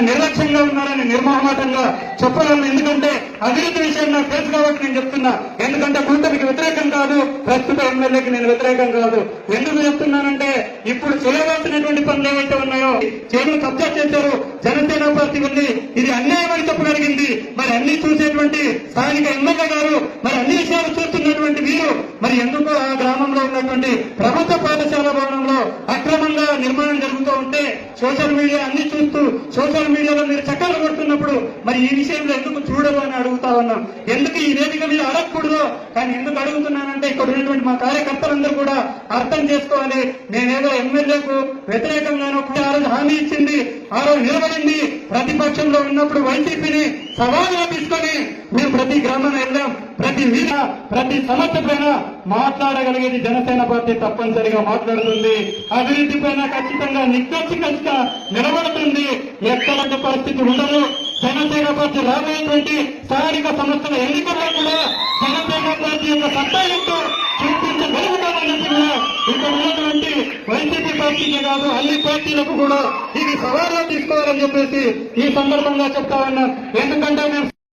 నిర్లక్ష్యంగా ఉన్నారని నిర్మోహమాటంగా చెప్పగలను. ఎందుకంటే అభివృద్ధి విషయం నాకు తెలుసు కాబట్టి నేను చెప్తున్నా. ఎందుకంటే కూటమికి వ్యతిరేకం కాదు, ప్రస్తుత ఎమ్మెల్యేకి నేను వ్యతిరేకం కాదు. ఎందుకు చెప్తున్నానంటే ఇప్పుడు చేయవలసినటువంటి పనులు ఏవైతే ఉన్నాయో చేను కబ్జా చేశారు, జనసేన పార్టీ ఉంది, ఇది అన్యాయం అని చెప్పగలిగింది. మరి అన్ని చూసేటువంటి స్థానిక ఎమ్మెల్యే గారు, మరి అన్ని విషయాలు చూస్తున్నటువంటి వీరు మరి ఎందుకు ఆ గ్రామంలో ఉన్నటువంటి ప్రభుత్వ పాఠశాల భవనంలో అక్రమంగా నిర్మాణం జరుగుతూ ఉంటే సోషల్ మీడియా అన్ని చూస్తూ సోషల్ మీడియాలో మీరు చక్కలు కొడుతున్నప్పుడు మరి ఈ విషయంలో ఎందుకు చూడరు అని అడుగుతా ఉన్నాం. ఎందుకు ఈ వేదిక మీద అడగకూడదు, కానీ ఎందుకు అడుగుతున్నానంటే ఇక్కడ ఉన్నటువంటి మా కార్యకర్తలందరూ కూడా అర్థం చేసుకోవాలి. నేనేదో ఎమ్మెల్యేకు వ్యతిరేకంగానో ఆ రోజు హామీ ఇచ్చింది, ఆ రోజు నిలబడింది. ప్రతిపక్షంలో ఉన్నప్పుడు వైసీపీని సవాలుగా తీసుకొని మేము ప్రతి గ్రామాన్ని వెళ్ళాం. ప్రతి వీధ ప్రతి సమస్య పైన మాట్లాడగలిగేది జనసేన పార్టీ తప్పనిసరిగా మాట్లాడుతుంది. అభివృద్ధి పైన ఖచ్చితంగా నిక్కచ్చిగా నిలబడుతుంది. ఎక్కడంటే పరిస్థితి ఉండదు. జనసేన పార్టీ రాబోయేటువంటి స్థానిక సంస్థల ఎన్నికల్లో కూడా జనసేన పార్టీ యొక్క సత్తా ఏంటో చూపించగలుగుతామని కూడా ఇక్కడ ఉన్నటువంటి వైసీపీ పార్టీకే కాదు అన్ని పార్టీలకు కూడా ఇది సవాలుగా తీసుకోవాలని చెప్పేసి ఈ సందర్భంగా చెప్తా ఉన్నాం. ఎందుకంటే మేము